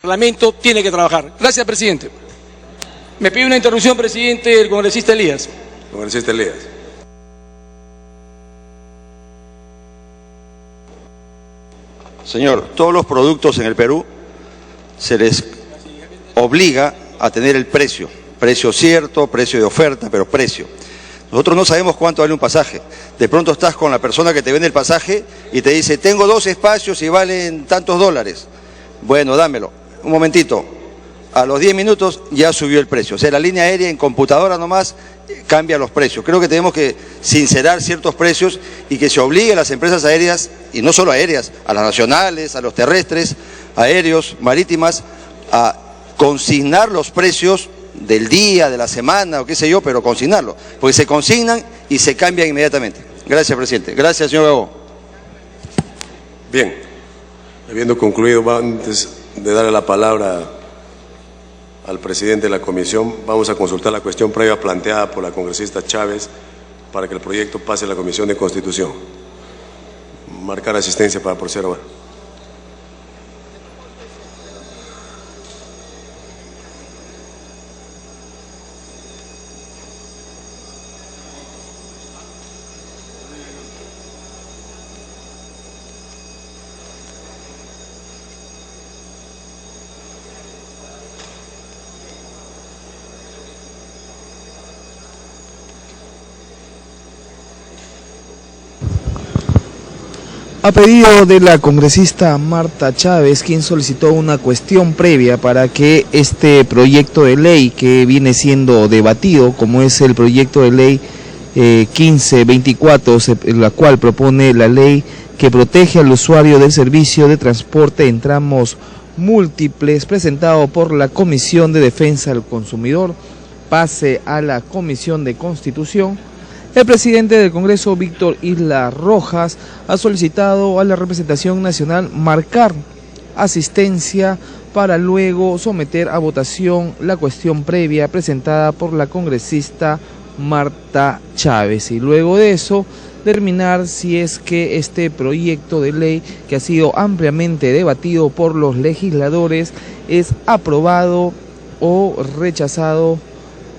El Parlamento tiene que trabajar. Gracias, presidente. Me pide una interrupción, presidente, el congresista Elías. Congresista Elías. Señor, todos los productos en el Perú se les obliga a tener el precio cierto, precio de oferta, pero precio. Nosotros no sabemos cuánto vale un pasaje. De pronto estás con la persona que te vende el pasaje y te dice, tengo 2 espacios y valen tantos dólares. Bueno, dámelo. Un momentito. A los 10 minutos ya subió el precio. O sea, la línea aérea en computadora nomás cambia los precios. Creo que tenemos que sincerar ciertos precios y que se obligue a las empresas aéreas, y no solo aéreas, a las nacionales, a los terrestres, aéreos, marítimas, a consignar los precios del día, de la semana o qué sé yo, pero consignarlo, porque se consignan y se cambian inmediatamente. Gracias, presidente. Gracias, señor Gago. Bien, habiendo concluido, antes de darle la palabra al presidente de la comisión, vamos a consultar la cuestión previa planteada por la congresista Chávez para que el proyecto pase a la Comisión de Constitución. Marcar asistencia para proceder ahora. A pedido de la congresista Marta Chávez, quien solicitó una cuestión previa para que este proyecto de ley que viene siendo debatido, como es el proyecto de ley 1524, la cual propone la ley que protege al usuario del servicio de transporte en tramos múltiples, presentado por la Comisión de Defensa del Consumidor, pase a la Comisión de Constitución. El presidente del Congreso, Víctor Isla Rojas, ha solicitado a la representación nacional marcar asistencia para luego someter a votación la cuestión previa presentada por la congresista Marta Chávez, y luego de eso determinar si es que este proyecto de ley, que ha sido ampliamente debatido por los legisladores, es aprobado o rechazado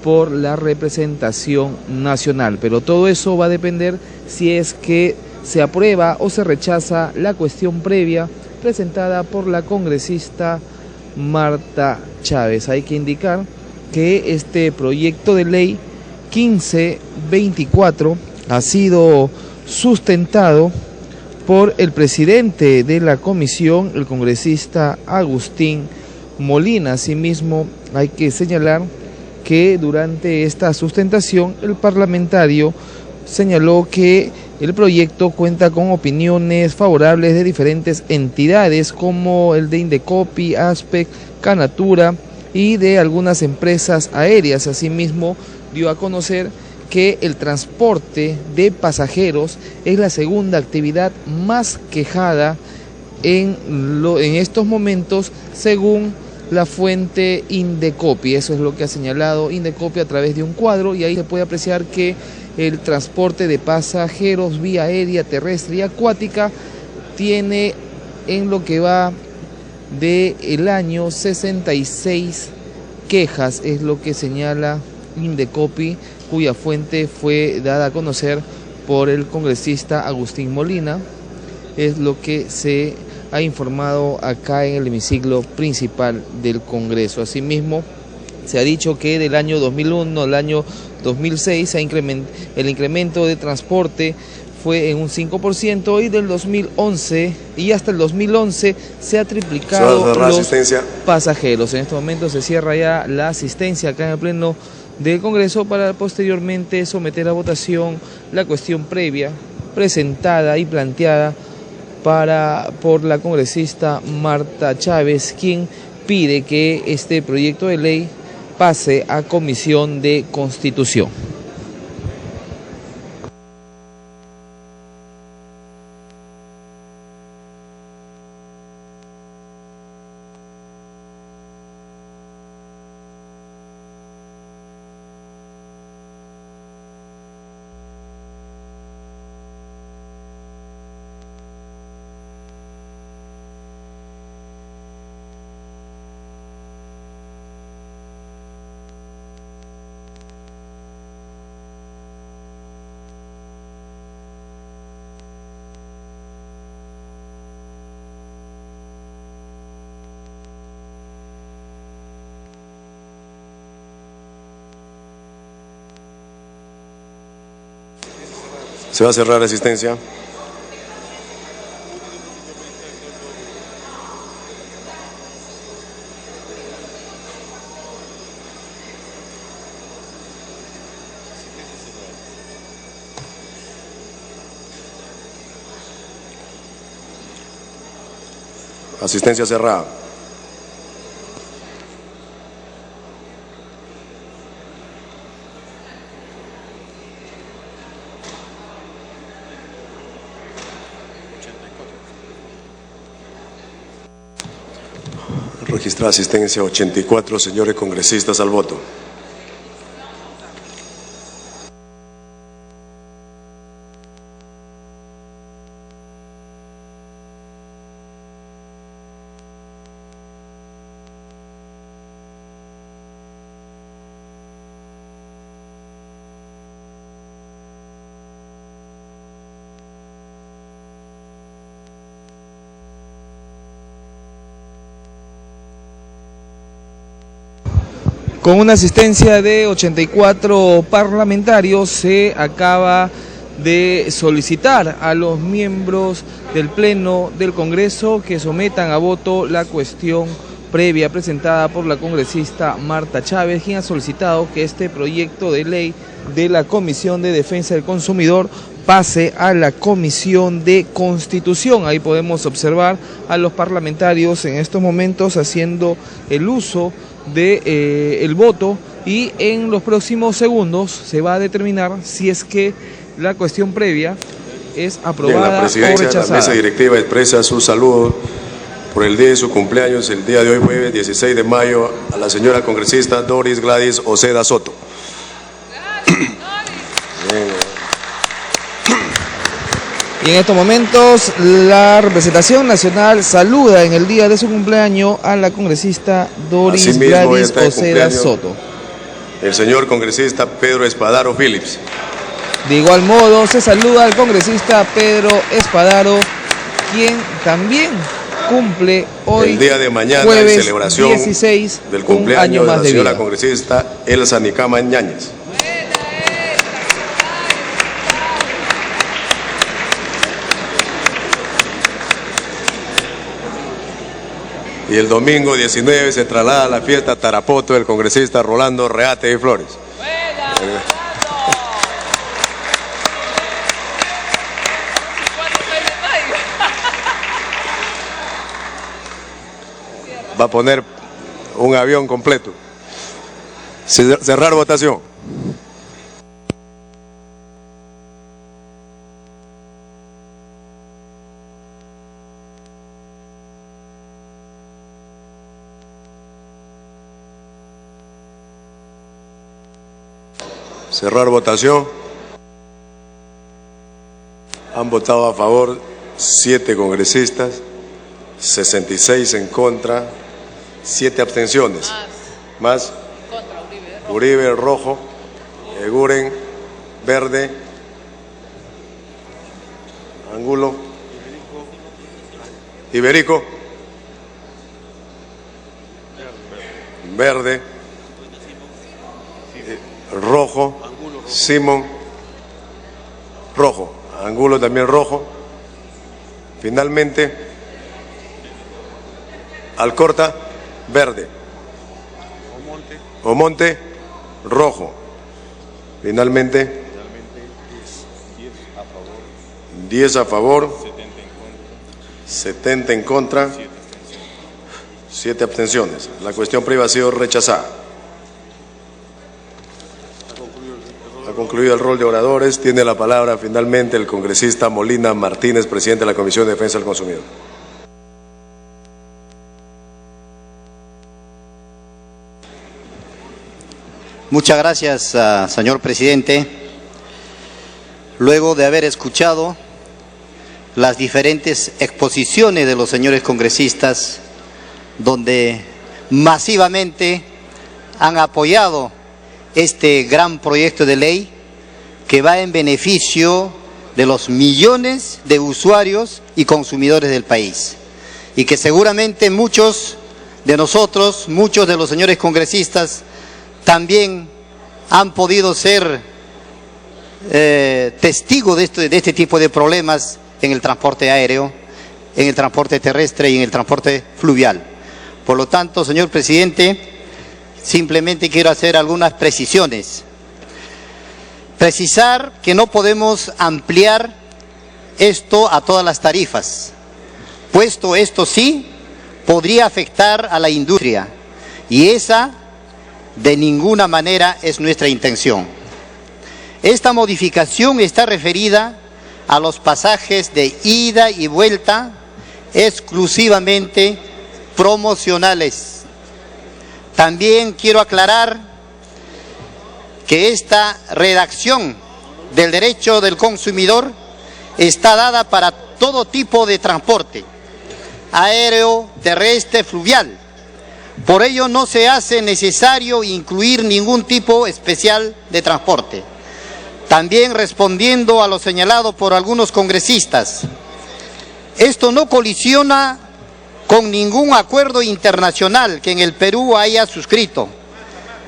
por la representación nacional. Pero todo eso va a depender si es que se aprueba o se rechaza la cuestión previa presentada por la congresista Marta Chávez. Hay que indicar que este proyecto de ley 1524 ha sido sustentado por el presidente de la comisión, el congresista Agustín Molina. Asimismo, hay que señalar que durante esta sustentación el parlamentario señaló que el proyecto cuenta con opiniones favorables de diferentes entidades como el de Indecopi, Aspec, Canatura y de algunas empresas aéreas. Asimismo, dio a conocer que el transporte de pasajeros es la segunda actividad más quejada en estos momentos, según la fuente Indecopi. Eso es lo que ha señalado Indecopi a través de un cuadro, y ahí se puede apreciar que el transporte de pasajeros vía aérea, terrestre y acuática tiene en lo que va del año 66 quejas, es lo que señala Indecopi, cuya fuente fue dada a conocer por el congresista Agustín Molina. Es lo que se ha informado acá en el hemiciclo principal del Congreso. Asimismo, se ha dicho que del año 2001 al año 2006 el incremento de transporte fue en un 5%, y del 2011 y hasta el 2011 se ha triplicado los pasajeros. En este momento se cierra ya la asistencia acá en el Pleno del Congreso para posteriormente someter a votación la cuestión previa presentada y planteada por la congresista Marta Chávez, quien pide que este proyecto de ley pase a Comisión de Constitución. Se va a cerrar asistencia. Asistencia cerrada. Registrada asistencia 84 señores congresistas al voto. Con una asistencia de 84 parlamentarios se acaba de solicitar a los miembros del Pleno del Congreso que sometan a voto la cuestión previa presentada por la congresista Marta Chávez, quien ha solicitado que este proyecto de ley de la Comisión de Defensa del Consumidor pase a la Comisión de Constitución. Ahí podemos observar a los parlamentarios en estos momentos haciendo el uso de el voto, y en los próximos segundos se va a determinar si es que la cuestión previa es aprobada la presidencia, o rechazada. La mesa directiva expresa su saludo por el día de su cumpleaños, el día de hoy, jueves 16 de mayo, a la señora congresista Doris Gladys Oceda Soto. Y en estos momentos la representación nacional saluda en el día de su cumpleaños a la congresista Doris Asimismo, Gladys Oceda Soto. El señor congresista Pedro Espadaro Phillips. De igual modo se saluda al congresista Pedro Espadaro, quien también cumple hoy, el día de mañana, jueves en celebración 16, del cumpleaños de la señora vida. congresista Elsa Nicama Ñáñez. Y el domingo 19 se traslada a la fiesta Tarapoto del congresista Rolando Reate de Flores. Va a poner un avión completo. Cerrar votación. Cerrar votación. Han votado a favor 7 congresistas, 66 en contra, 7 abstenciones. Más Uribe rojo, Eguren verde, Angulo, Iberico verde, rojo, Simón rojo, Angulo también rojo. Finalmente Alcorta verde, Omonte rojo. Finalmente 10 a favor, 70 en contra, 7 abstenciones. La cuestión previa ha sido rechazada. Ha concluido el rol de oradores. Tiene la palabra finalmente el congresista Molina Martínez, presidente de la Comisión de Defensa del Consumidor. Muchas gracias, señor presidente. Luego de haber escuchado las diferentes exposiciones de los señores congresistas, donde masivamente han apoyado este gran proyecto de ley que va en beneficio de los millones de usuarios y consumidores del país, y que seguramente muchos de nosotros, muchos de los señores congresistas, también han podido ser testigo de este tipo de problemas en el transporte aéreo, en el transporte terrestre y en el transporte fluvial. Por lo tanto, señor presidente, simplemente quiero hacer algunas precisiones. Precisar que no podemos ampliar esto a todas las tarifas, puesto esto sí podría afectar a la industria y esa de ninguna manera es nuestra intención. Esta modificación está referida a los pasajes de ida y vuelta exclusivamente promocionales. También quiero aclarar que esta redacción del derecho del consumidor está dada para todo tipo de transporte, aéreo, terrestre, fluvial. Por ello no se hace necesario incluir ningún tipo especial de transporte. También respondiendo a lo señalado por algunos congresistas, esto no colisiona con ningún acuerdo internacional que en el Perú haya suscrito.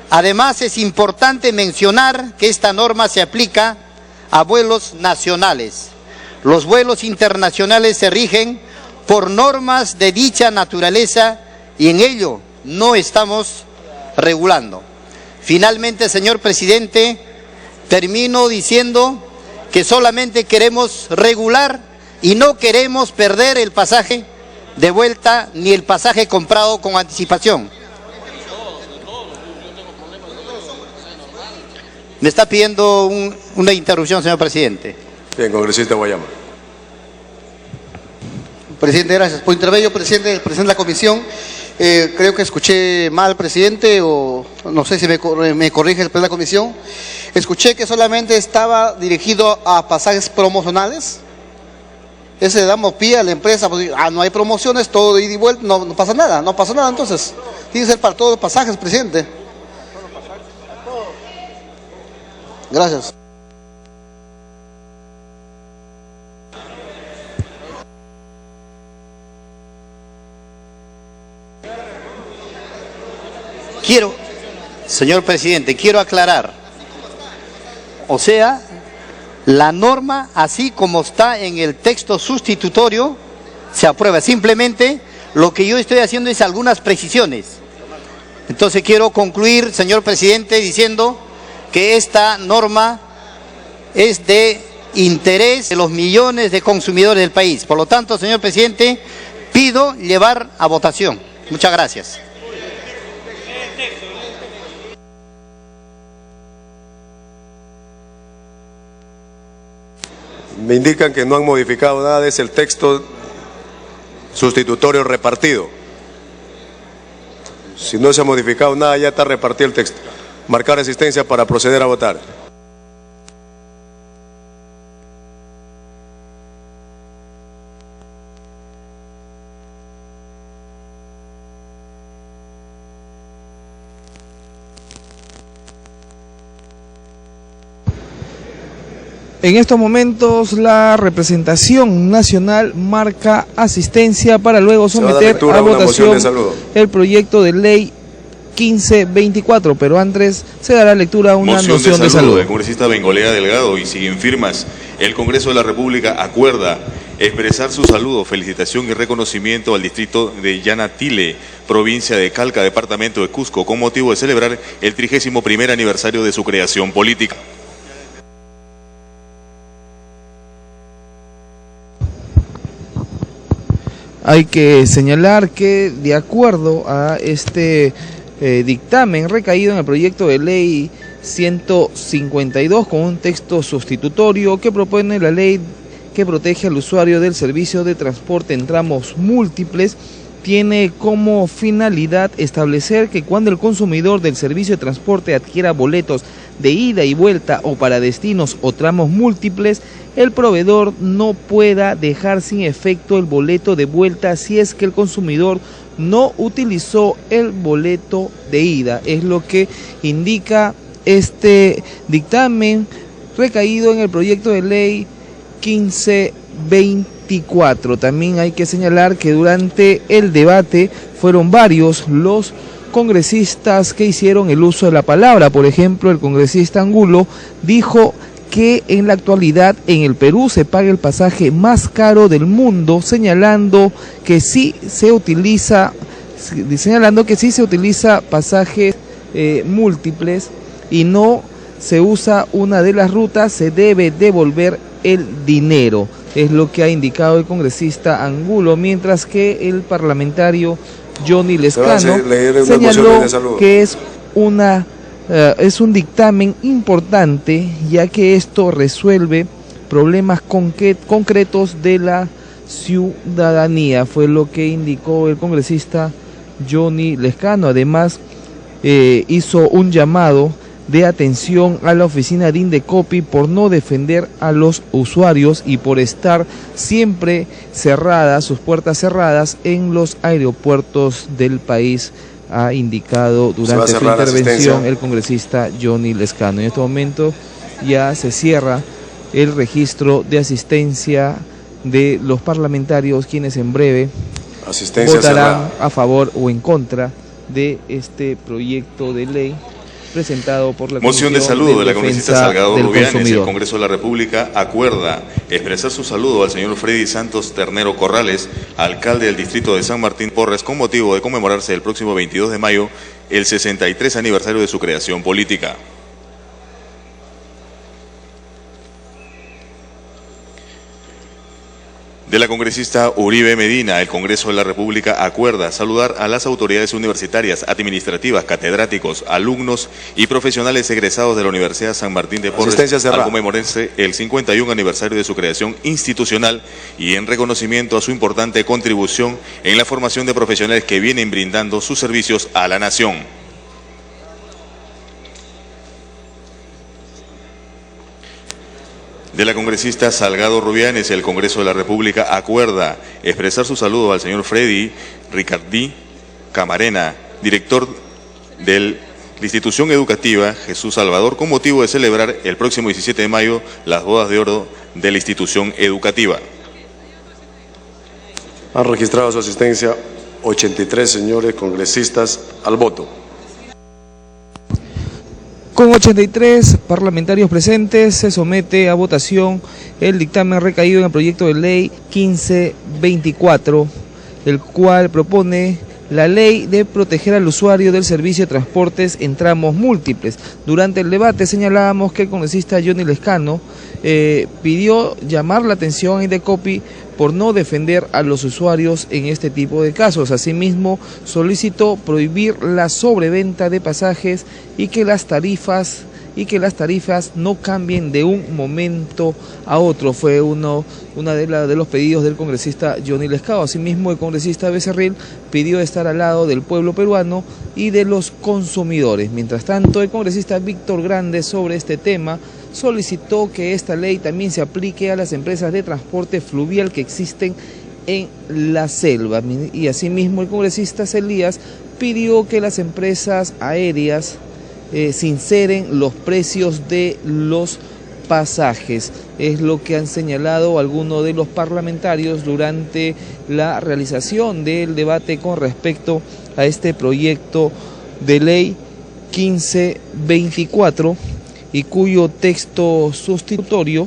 Además, es importante mencionar que esta norma se aplica a vuelos nacionales. Los vuelos internacionales se rigen por normas de dicha naturaleza y en ello no estamos regulando. Finalmente, señor presidente, termino diciendo que solamente queremos regular y no queremos perder el pasaje de vuelta ni el pasaje comprado con anticipación. Me está pidiendo una interrupción, señor presidente. Bien, congresista Guayama. Presidente, gracias por intervenir, presidente de la comisión. Creo que escuché mal, presidente, o no sé si me corrige el presidente de la comisión. Escuché que solamente estaba dirigido a pasajes promocionales. Ese le damos pie a la empresa, pues, no hay promociones, todo de ida y vuelta, no pasa nada, entonces. Tiene que ser para todos los pasajes, presidente. Gracias. Señor presidente, quiero aclarar. O sea, la norma, así como está en el texto sustitutorio, se aprueba. Simplemente lo que yo estoy haciendo es algunas precisiones. Entonces quiero concluir, señor presidente, diciendo que esta norma es de interés de los millones de consumidores del país. Por lo tanto, señor presidente, pido llevar a votación. Muchas gracias. Me indican que no han modificado nada, es el texto sustitutorio repartido. Si no se ha modificado nada, ya está repartido el texto. Marcar asistencia para proceder a votar. En estos momentos la representación nacional marca asistencia para luego someter a votación el proyecto de ley 1524, pero antes se dará lectura a una moción de salud. El congresista Bengolea Delgado y siguen firmas. El Congreso de la República acuerda expresar su saludo, felicitación y reconocimiento al distrito de Yanatile, provincia de Calca, departamento de Cusco, con motivo de celebrar el 31º aniversario de su creación política. Hay que señalar que de acuerdo a este dictamen recaído en el proyecto de ley 152 con un texto sustitutorio que propone la ley que protege al usuario del servicio de transporte en tramos múltiples, tiene como finalidad establecer que cuando el consumidor del servicio de transporte adquiera boletos de ida y vuelta o para destinos o tramos múltiples, el proveedor no pueda dejar sin efecto el boleto de vuelta si es que el consumidor no utilizó el boleto de ida. Es lo que indica este dictamen recaído en el proyecto de ley 1524. También hay que señalar que durante el debate fueron varios los congresistas que hicieron el uso de la palabra. Por ejemplo, el congresista Angulo dijo que en la actualidad en el Perú se paga el pasaje más caro del mundo, señalando que sí se utiliza pasajes múltiples y no se usa una de las rutas, se debe devolver el dinero. Es lo que ha indicado el congresista Angulo, mientras que el parlamentario Johnny Lescano señaló que es un dictamen importante, ya que esto resuelve problemas concretos de la ciudadanía, fue lo que indicó el congresista Johnny Lescano. Además, hizo un llamado de atención a la oficina de Indecopi por no defender a los usuarios y por estar siempre cerradas, sus puertas cerradas en los aeropuertos del país, ha indicado durante su intervención el congresista Johnny Lescano. En este momento ya se cierra el registro de asistencia de los parlamentarios, quienes en breve votarán a favor o en contra de este proyecto de ley presentado por la Moción de saludo de la congresista Salgado Rubianes. El Congreso de la República acuerda expresar su saludo al señor Freddy Santos Ternero Corrales, alcalde del distrito de San Martín Porres, con motivo de conmemorarse el próximo 22 de mayo el 63 aniversario de su creación política. De la congresista Uribe Medina, el Congreso de la República acuerda saludar a las autoridades universitarias, administrativas, catedráticos, alumnos y profesionales egresados de la Universidad San Martín de Porres al conmemorarse el 51 aniversario de su creación institucional y en reconocimiento a su importante contribución en la formación de profesionales que vienen brindando sus servicios a la nación. De la congresista Salgado Rubianes, el Congreso de la República acuerda expresar su saludo al señor Freddy Ricardí Camarena, director de la institución educativa Jesús Salvador, con motivo de celebrar el próximo 17 de mayo las bodas de oro de la institución educativa. Han registrado su asistencia 83 señores congresistas al voto. Con 83 parlamentarios presentes, se somete a votación el dictamen recaído en el proyecto de ley 1524, el cual propone la ley de proteger al usuario del servicio de transportes en tramos múltiples. Durante el debate señalábamos que el congresista Johnny Lescano pidió llamar la atención a Indecopi por no defender a los usuarios en este tipo de casos. Asimismo, solicitó prohibir la sobreventa de pasajes y que las tarifas no cambien de un momento a otro. Fue uno de los pedidos del congresista Johnny Lescano. Asimismo, el congresista Becerril pidió estar al lado del pueblo peruano y de los consumidores. Mientras tanto, el congresista Víctor Grande, sobre este tema, solicitó que esta ley también se aplique a las empresas de transporte fluvial que existen en la selva. Y asimismo, el congresista Celías pidió que las empresas aéreas sinceren los precios de los pasajes. Es lo que han señalado algunos de los parlamentarios durante la realización del debate con respecto a este proyecto de ley 1524, y cuyo texto sustitutorio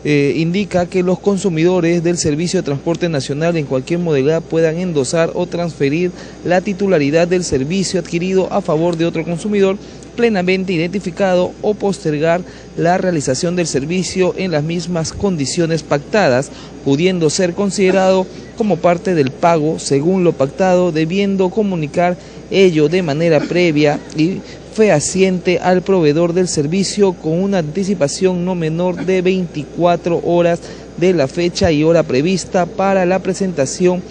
indica que los consumidores del servicio de transporte nacional en cualquier modalidad puedan endosar o transferir la titularidad del servicio adquirido a favor de otro consumidor plenamente identificado o postergar la realización del servicio en las mismas condiciones pactadas, pudiendo ser considerado como parte del pago según lo pactado, debiendo comunicar ello de manera previa y fehaciente al proveedor del servicio con una anticipación no menor de 24 horas de la fecha y hora prevista para la presentación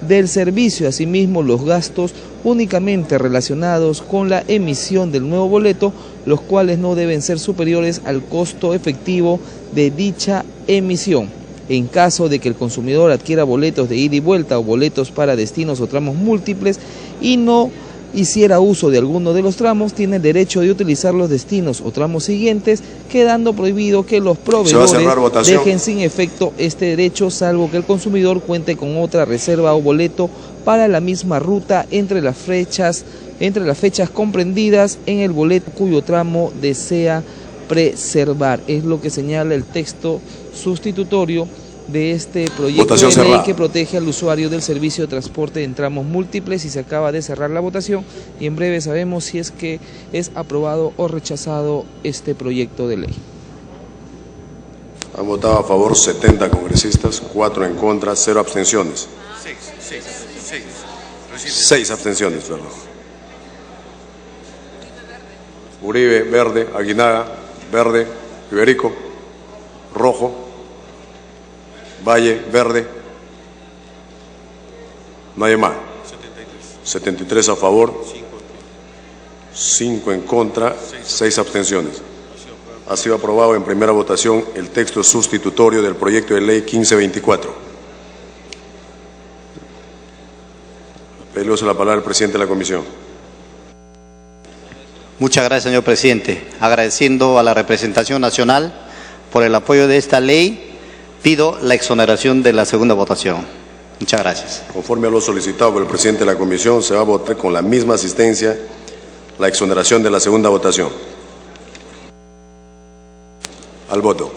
del servicio. Asimismo, los gastos únicamente relacionados con la emisión del nuevo boleto, los cuales no deben ser superiores al costo efectivo de dicha emisión. En caso de que el consumidor adquiera boletos de ida y vuelta o boletos para destinos o tramos múltiples y no hiciera uso de alguno de los tramos, tiene derecho de utilizar los destinos o tramos siguientes, quedando prohibido que los proveedores dejen sin efecto este derecho, salvo que el consumidor cuente con otra reserva o boleto para la misma ruta entre las fechas comprendidas en el boleto cuyo tramo desea preservar. Es lo que señala el texto sustitutorio de este proyecto Votación de ley cerrada. que protege al usuario del servicio de transporte en tramos múltiples, y se acaba de cerrar la votación y en breve sabemos si es que es aprobado o rechazado este proyecto de ley. Han votado a favor 70 congresistas, 4 en contra, 0 abstenciones. 6 abstenciones, perdón. Uribe, verde. Aguinaga, verde. Iberico, rojo. Valle, verde. Nadie más. 73 a favor, 5 en contra, 6 abstenciones. Ha sido aprobado en primera votación el texto sustitutorio del proyecto de ley 1524. Le uso la palabra al presidente de la comisión. Muchas gracias, señor presidente. Agradeciendo a la representación nacional por el apoyo de esta ley, pido la exoneración de la segunda votación. Muchas gracias. Conforme a lo solicitado por el presidente de la comisión, se va a votar con la misma asistencia la exoneración de la segunda votación. Al voto.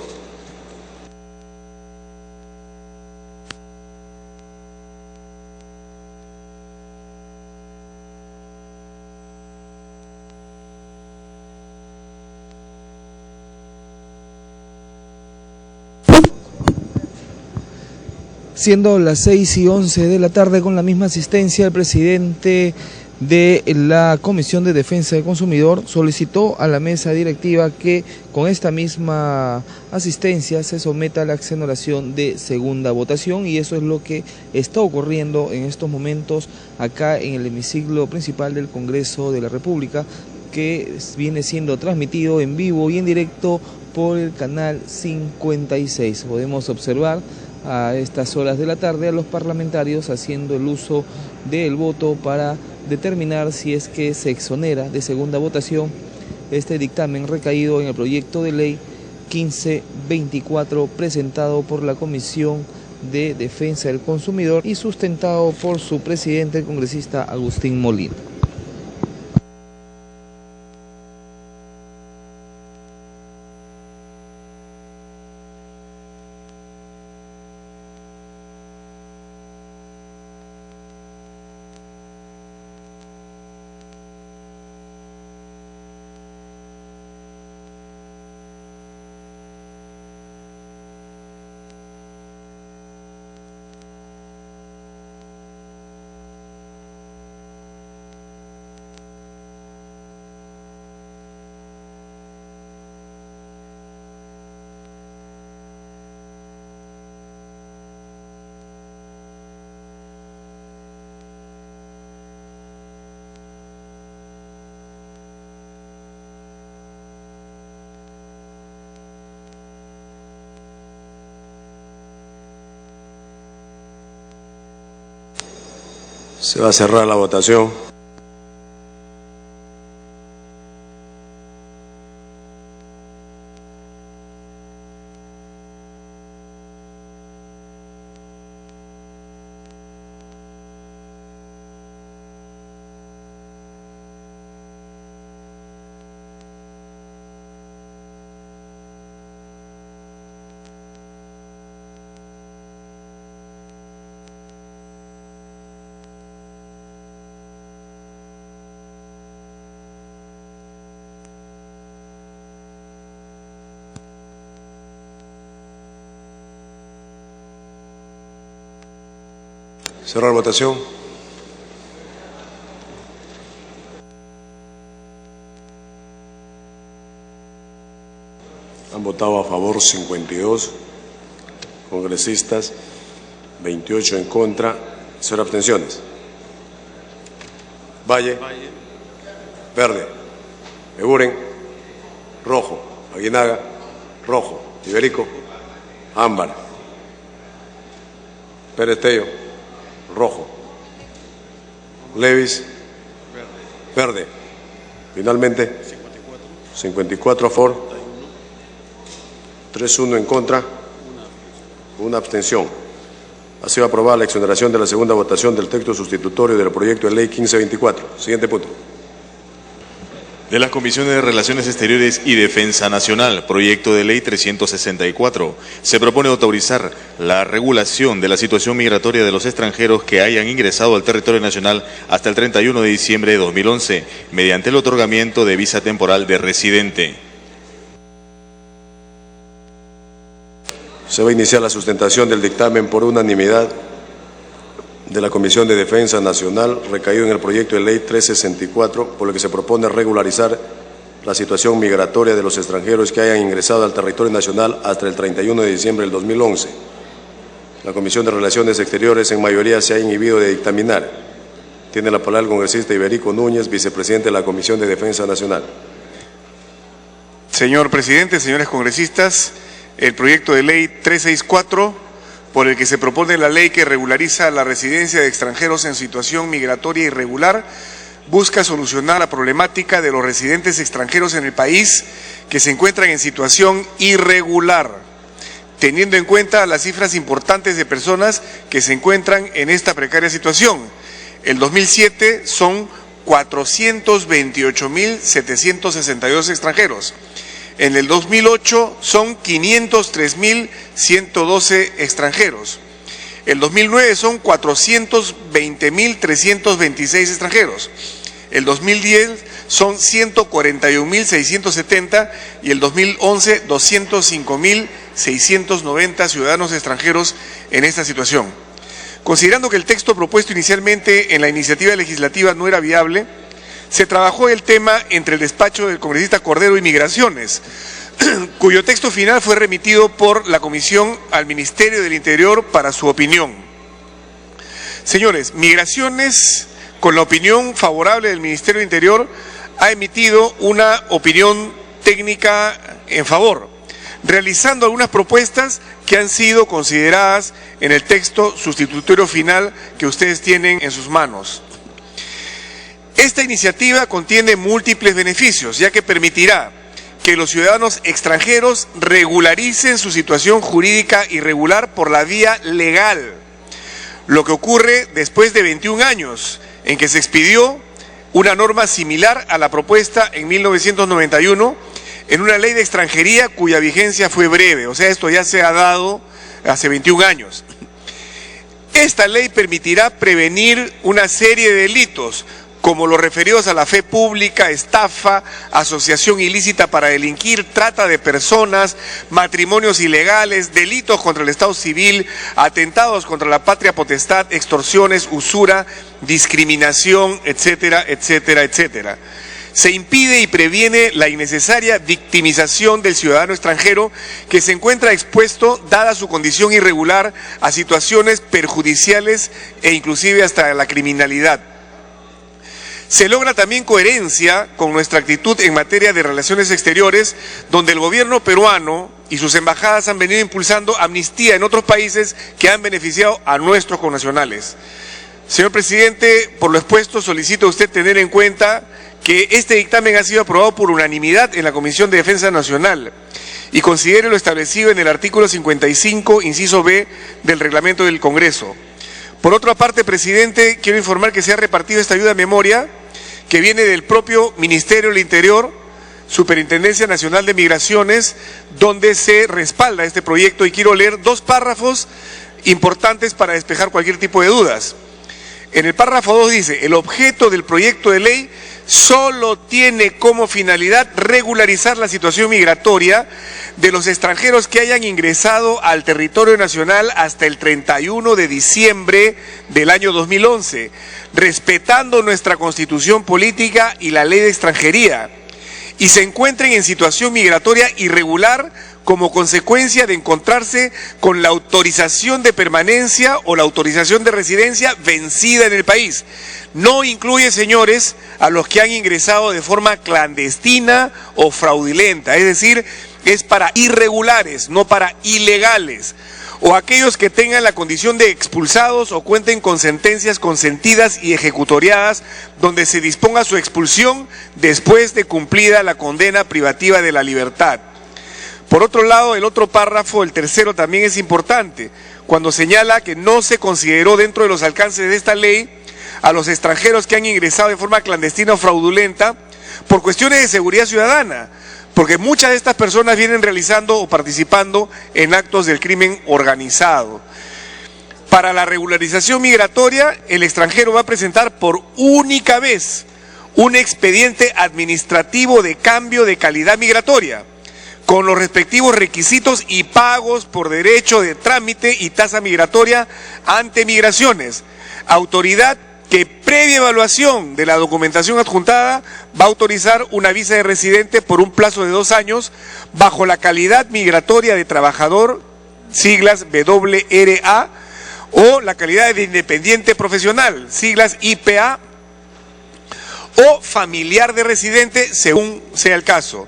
Siendo las 6:11 de la tarde, con la misma asistencia, el presidente de la Comisión de Defensa del Consumidor solicitó a la mesa directiva que con esta misma asistencia se someta a la exoneración de segunda votación, y eso es lo que está ocurriendo en estos momentos acá en el hemiciclo principal del Congreso de la República, que viene siendo transmitido en vivo y en directo por el canal 56. Podemos observar a estas horas de la tarde a los parlamentarios haciendo el uso del voto para determinar si es que se exonera de segunda votación este dictamen recaído en el proyecto de ley 1524 presentado por la Comisión de Defensa del Consumidor y sustentado por su presidente, el congresista Agustín Molina. Se va a cerrar la votación. Cerrar votación. Han votado a favor 52 congresistas, 28 en contra, 0 abstenciones. Valle, verde. Eguren, rojo. Aguinaga, rojo. Iberico, ámbar. Pérez Tello, rojo. Levis, verde. Finalmente, 54 a favor, 3-1 en contra, una abstención. Ha sido aprobada la exoneración de la segunda votación del texto sustitutorio del proyecto de ley 1524. Siguiente punto. de las Comisiones de Relaciones Exteriores y Defensa Nacional, proyecto de ley 364. Se propone autorizar la regulación de la situación migratoria de los extranjeros que hayan ingresado al territorio nacional hasta el 31 de diciembre de 2011, mediante el otorgamiento de visa temporal de residente. Se va a iniciar la sustentación del dictamen por unanimidad de la Comisión de Defensa Nacional, recaído en el proyecto de ley 364, por lo que se propone regularizar la situación migratoria de los extranjeros que hayan ingresado al territorio nacional hasta el 31 de diciembre del 2011. La Comisión de Relaciones Exteriores en mayoría se ha inhibido de dictaminar. Tiene la palabra el congresista Iberico Núñez, vicepresidente de la Comisión de Defensa Nacional. Señor presidente, señores congresistas, el proyecto de ley 364, por el que se propone la ley que regulariza la residencia de extranjeros en situación migratoria irregular, busca solucionar la problemática de los residentes extranjeros en el país que se encuentran en situación irregular, teniendo en cuenta las cifras importantes de personas que se encuentran en esta precaria situación. El 2007 son 428.762 extranjeros. En el 2008 son 503.112 extranjeros. El 2009 son 420.326 extranjeros. El 2010 son 141.670 y el 2011 205.690 ciudadanos extranjeros en esta situación. Considerando que el texto propuesto inicialmente en la iniciativa legislativa no era viable, se trabajó el tema entre el despacho del congresista Cordero y Migraciones, cuyo texto final fue remitido por la Comisión al Ministerio del Interior para su opinión. Señores, Migraciones, con la opinión favorable del Ministerio del Interior, ha emitido una opinión técnica en favor, realizando algunas propuestas que han sido consideradas en el texto sustitutorio final que ustedes tienen en sus manos. Esta iniciativa contiene múltiples beneficios, ya que permitirá que los ciudadanos extranjeros regularicen su situación jurídica irregular por la vía legal, lo que ocurre después de 21 años, en que se expidió una norma similar a la propuesta en 1991 en una ley de extranjería cuya vigencia fue breve, o sea, esto ya se ha dado hace 21 años. Esta ley permitirá prevenir una serie de delitos, como los referidos a la fe pública, estafa, asociación ilícita para delinquir, trata de personas, matrimonios ilegales, delitos contra el Estado civil, atentados contra la patria potestad, extorsiones, usura, discriminación, etcétera, etcétera, etcétera. Se impide y previene la innecesaria victimización del ciudadano extranjero que se encuentra expuesto, dada su condición irregular, a situaciones perjudiciales e inclusive hasta la criminalidad. Se logra también coherencia con nuestra actitud en materia de relaciones exteriores, donde el gobierno peruano y sus embajadas han venido impulsando amnistía en otros países que han beneficiado a nuestros connacionales. Señor presidente, por lo expuesto solicito a usted tener en cuenta que este dictamen ha sido aprobado por unanimidad en la Comisión de Defensa Nacional y considere lo establecido en el artículo 55, inciso B, del reglamento del Congreso. Por otra parte, presidente, quiero informar que se ha repartido esta ayuda a memoria que viene del propio Ministerio del Interior, Superintendencia Nacional de Migraciones, donde se respalda este proyecto, y quiero leer dos párrafos importantes para despejar cualquier tipo de dudas. En el párrafo 2 dice: el objeto del proyecto de ley solo tiene como finalidad regularizar la situación migratoria de los extranjeros que hayan ingresado al territorio nacional hasta el 31 de diciembre del año 2011, respetando nuestra Constitución política y la Ley de Extranjería, y se encuentren en situación migratoria irregular como consecuencia de encontrarse con la autorización de permanencia o la autorización de residencia vencida en el país. No incluye, señores, a los que han ingresado de forma clandestina o fraudulenta, es decir, es para irregulares, no para ilegales, o aquellos que tengan la condición de expulsados o cuenten con sentencias consentidas y ejecutoriadas donde se disponga su expulsión después de cumplida la condena privativa de la libertad. Por otro lado, el otro párrafo, el tercero, también es importante, cuando señala que no se consideró dentro de los alcances de esta ley a los extranjeros que han ingresado de forma clandestina o fraudulenta, por cuestiones de seguridad ciudadana, porque muchas de estas personas vienen realizando o participando en actos del crimen organizado. Para la regularización migratoria, el extranjero va a presentar por única vez un expediente administrativo de cambio de calidad migratoria, con los respectivos requisitos y pagos por derecho de trámite y tasa migratoria ante Migraciones, autoridad que previa evaluación de la documentación adjuntada va a autorizar una visa de residente por un plazo de 2 años bajo la calidad migratoria de trabajador, siglas WRA, o la calidad de independiente profesional, siglas IPA, o familiar de residente, según sea el caso.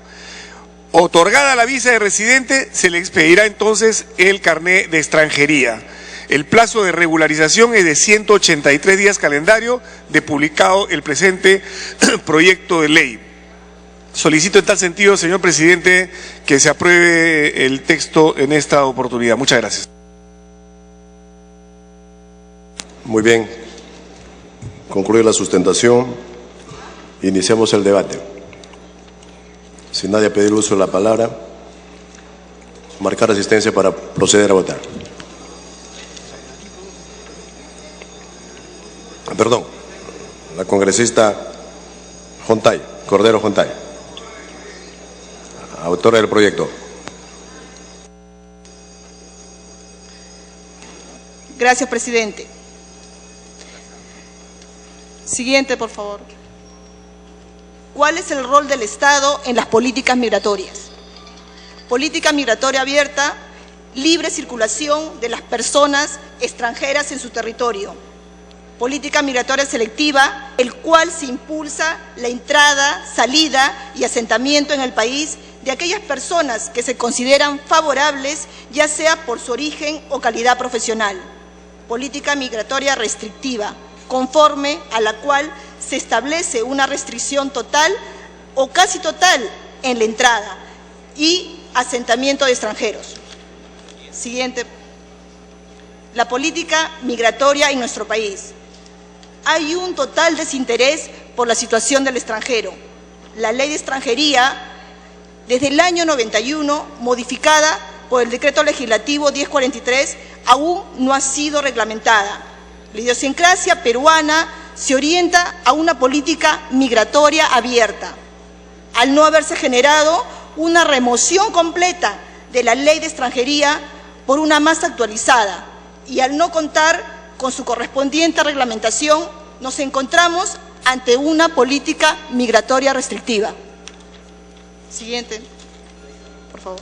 Otorgada la visa de residente, se le expedirá entonces el carné de extranjería. El plazo de regularización es de 183 días calendario de publicado el presente proyecto de ley. Solicito en tal sentido, señor presidente, que se apruebe el texto en esta oportunidad. Muchas gracias. Muy bien. Concluye la sustentación. Iniciamos el debate. Sin nadie pedir uso de la palabra, marcar asistencia para proceder a votar. Perdón, la congresista Jontay, Cordero Jontay, autora del proyecto. Gracias, presidente. Siguiente, por favor. ¿Cuál es el rol del Estado en las políticas migratorias? Política migratoria abierta, libre circulación de las personas extranjeras en su territorio. Política migratoria selectiva, el cual se impulsa la entrada, salida y asentamiento en el país de aquellas personas que se consideran favorables, ya sea por su origen o calidad profesional. Política migratoria restrictiva, conforme a la cual se establece una restricción total o casi total en la entrada y asentamiento de extranjeros. Siguiente. La política migratoria en nuestro país. Hay un total desinterés por la situación del extranjero. La ley de extranjería, desde el año 91, modificada por el decreto legislativo 1043, aún no ha sido reglamentada. La idiosincrasia peruana se orienta a una política migratoria abierta. Al no haberse generado una remoción completa de la ley de extranjería por una más actualizada y al no contar con su correspondiente reglamentación, nos encontramos ante una política migratoria restrictiva. Siguiente, por favor.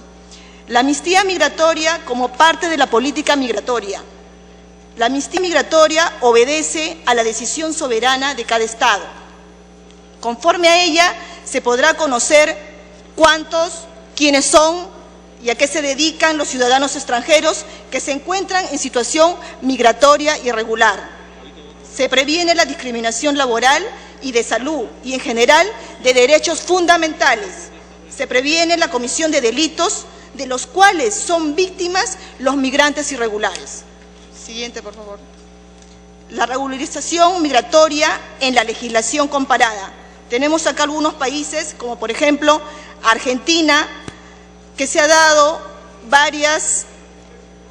La amnistía migratoria como parte de la política migratoria. La amnistía migratoria obedece a la decisión soberana de cada Estado. Conforme a ella, se podrá conocer cuántos, quiénes son y a qué se dedican los ciudadanos extranjeros que se encuentran en situación migratoria irregular. Se previene la discriminación laboral y de salud y, en general, de derechos fundamentales. Se previene la comisión de delitos de los cuales son víctimas los migrantes irregulares. Siguiente, por favor. La regularización migratoria en la legislación comparada. Tenemos acá algunos países, como por ejemplo Argentina, que se ha dado varias,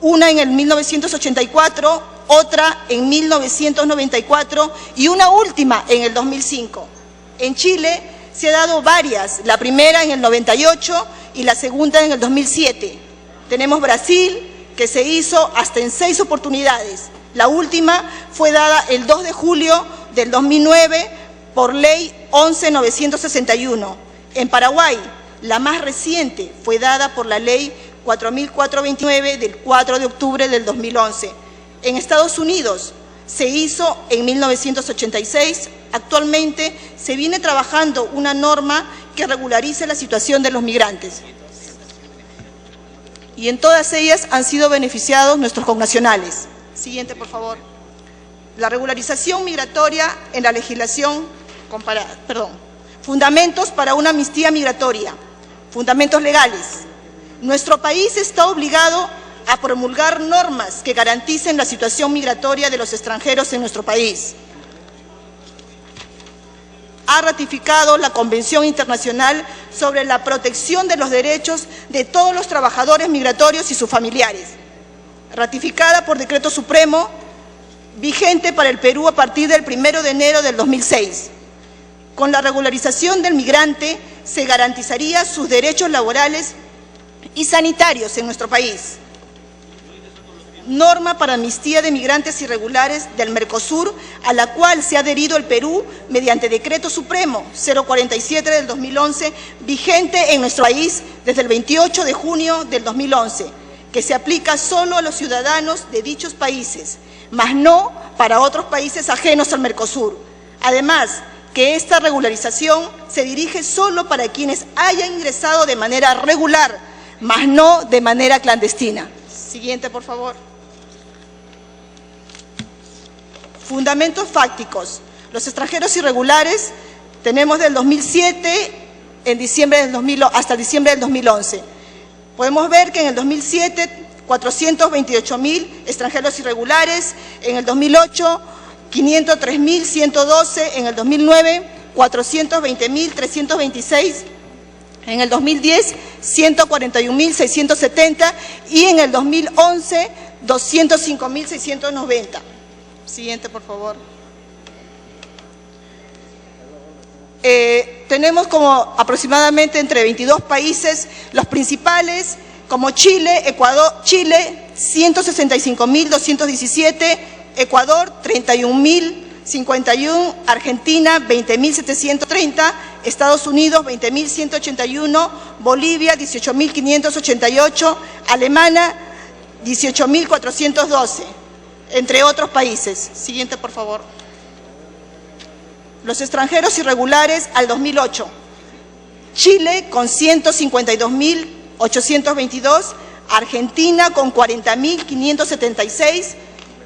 una en el 1984, otra en 1994 y una última en el 2005. En Chile se ha dado varias, la primera en el 98 y la segunda en el 2007. Tenemos Brasil, que se hizo hasta en 6 oportunidades. La última fue dada el 2 de julio del 2009 por ley 11.961. En Paraguay, la más reciente fue dada por la ley 4.429 del 4 de octubre del 2011. En Estados Unidos se hizo en 1986. Actualmente se viene trabajando una norma que regularice la situación de los migrantes. Y en todas ellas han sido beneficiados nuestros connacionales. Siguiente, por favor. La regularización migratoria en la legislación comparada. Fundamentos para una amnistía migratoria. Fundamentos legales. Nuestro país está obligado a promulgar normas que garanticen la situación migratoria de los extranjeros en nuestro país. ha ratificado la Convención Internacional sobre la protección de los derechos de todos los trabajadores migratorios y sus familiares, ratificada por decreto supremo, vigente para el Perú a partir del 1 de enero del 2006. Con la regularización del migrante se garantizaría sus derechos laborales y sanitarios en nuestro país. Norma para amnistía de migrantes irregulares del Mercosur, a la cual se ha adherido el Perú mediante Decreto Supremo 047 del 2011, vigente en nuestro país desde el 28 de junio del 2011, que se aplica solo a los ciudadanos de dichos países, mas no para otros países ajenos al Mercosur. Además, que esta regularización se dirige solo para quienes hayan ingresado de manera regular, mas no de manera clandestina. Siguiente, por favor. Fundamentos fácticos. Los extranjeros irregulares tenemos del 2007 hasta diciembre del 2011. Podemos ver que en el 2007, 428.000 extranjeros irregulares, en el 2008, 503.112, en el 2009, 420.326, en el 2010, 141.670 y en el 2011, 205.690. Siguiente, por favor. Tenemos como aproximadamente entre 22 países, los principales como Chile, Ecuador, Chile 165.217, Ecuador 31.051, Argentina 20.730, Estados Unidos 20.181, Bolivia 18.588, Alemania 18.412. Entre otros países. Siguiente, por favor. Los extranjeros irregulares al 2008. Chile con 152.822, Argentina con 40.576,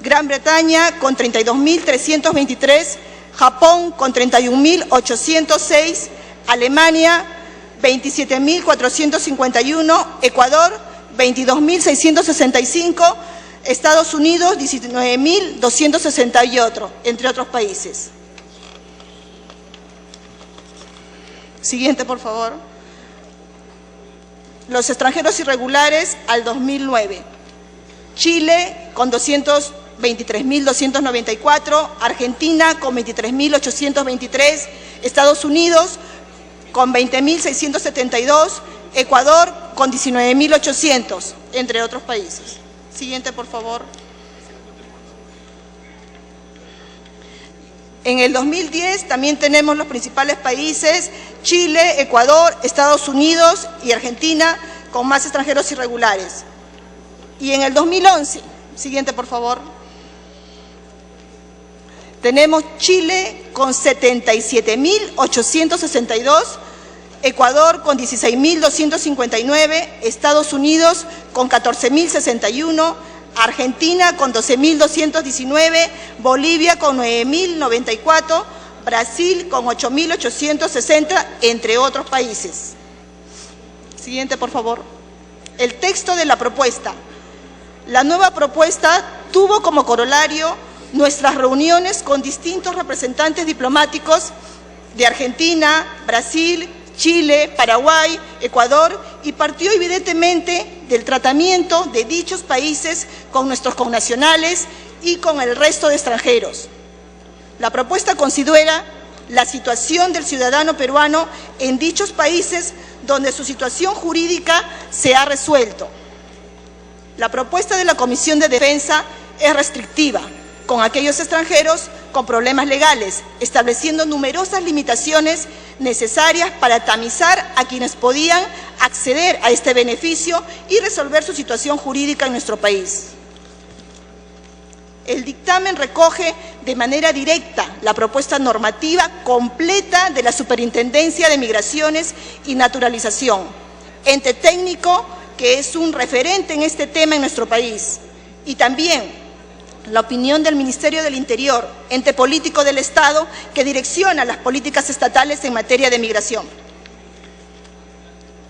Gran Bretaña con 32.323, Japón con 31.806, Alemania 27.451, Ecuador 22.665, Estados Unidos 19.268, entre otros países. Siguiente, por favor. Los extranjeros irregulares al 2009. Chile con 223.294, Argentina con 23.823, Estados Unidos con 20.672, Ecuador con 19.800, entre otros países. Siguiente, por favor. En el 2010 también tenemos los principales países, Chile, Ecuador, Estados Unidos y Argentina, con más extranjeros irregulares. Y en el 2011, siguiente, por favor, tenemos Chile con 77.862, Ecuador con 16.259, Estados Unidos con 14.061, Argentina con 12.219, Bolivia con 9.094, Brasil con 8.860, entre otros países. Siguiente, por favor. El texto de la propuesta. La nueva propuesta tuvo como corolario nuestras reuniones con distintos representantes diplomáticos de Argentina, Brasil, Chile, Paraguay, Ecuador, y partió evidentemente del tratamiento de dichos países con nuestros connacionales y con el resto de extranjeros. La propuesta considera la situación del ciudadano peruano en dichos países donde su situación jurídica se ha resuelto. La propuesta de la Comisión de Defensa es restrictiva con aquellos extranjeros con problemas legales, estableciendo numerosas limitaciones necesarias para tamizar a quienes podían acceder a este beneficio y resolver su situación jurídica en nuestro país. El dictamen recoge de manera directa la propuesta normativa completa de la Superintendencia de Migraciones y Naturalización, ente técnico que es un referente en este tema en nuestro país, y también la opinión del Ministerio del Interior, ente político del Estado que direcciona las políticas estatales en materia de migración.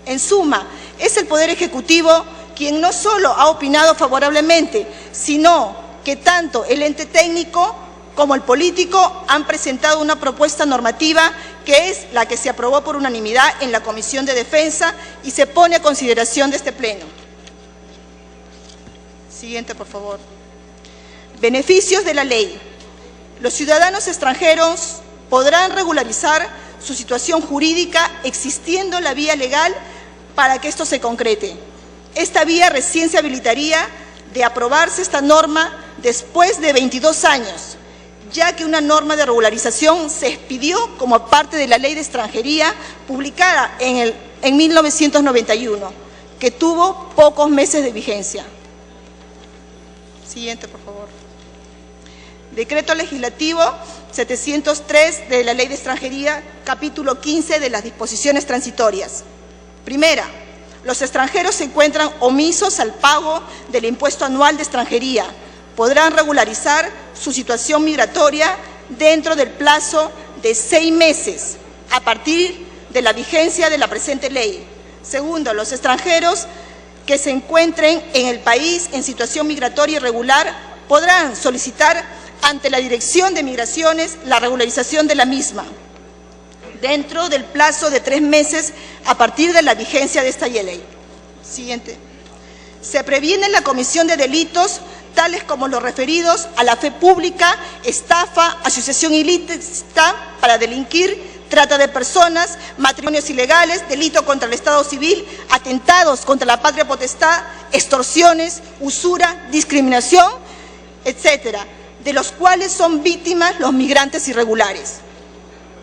En suma, es el Poder Ejecutivo quien no solo ha opinado favorablemente, sino que tanto el ente técnico como el político han presentado una propuesta normativa que es la que se aprobó por unanimidad en la Comisión de Defensa y se pone a consideración de este Pleno. Siguiente, por favor. Beneficios de la ley. Los ciudadanos extranjeros podrán regularizar su situación jurídica existiendo la vía legal para que esto se concrete. Esta vía recién se habilitaría de aprobarse esta norma después de 22 años, ya que una norma de regularización se expidió como parte de la Ley de Extranjería publicada en 1991, que tuvo pocos meses de vigencia. Siguiente, por favor. Decreto Legislativo 703 de la Ley de Extranjería, capítulo 15 de las disposiciones transitorias. Primera, los extranjeros se encuentran omisos al pago del impuesto anual de extranjería. Podrán regularizar su situación migratoria dentro del plazo de 6 meses a partir de la vigencia de la presente ley. Segundo, los extranjeros que se encuentren en el país en situación migratoria irregular podrán solicitar ante la Dirección de Migraciones la regularización de la misma, dentro del plazo de 3 meses a partir de la vigencia de esta ley. Siguiente. Se previene la comisión de delitos tales como los referidos a la fe pública, estafa, asociación ilícita para delinquir, trata de personas, matrimonios ilegales, delito contra el Estado civil, atentados contra la patria potestad, extorsiones, usura, discriminación, etcétera, de los cuales son víctimas los migrantes irregulares.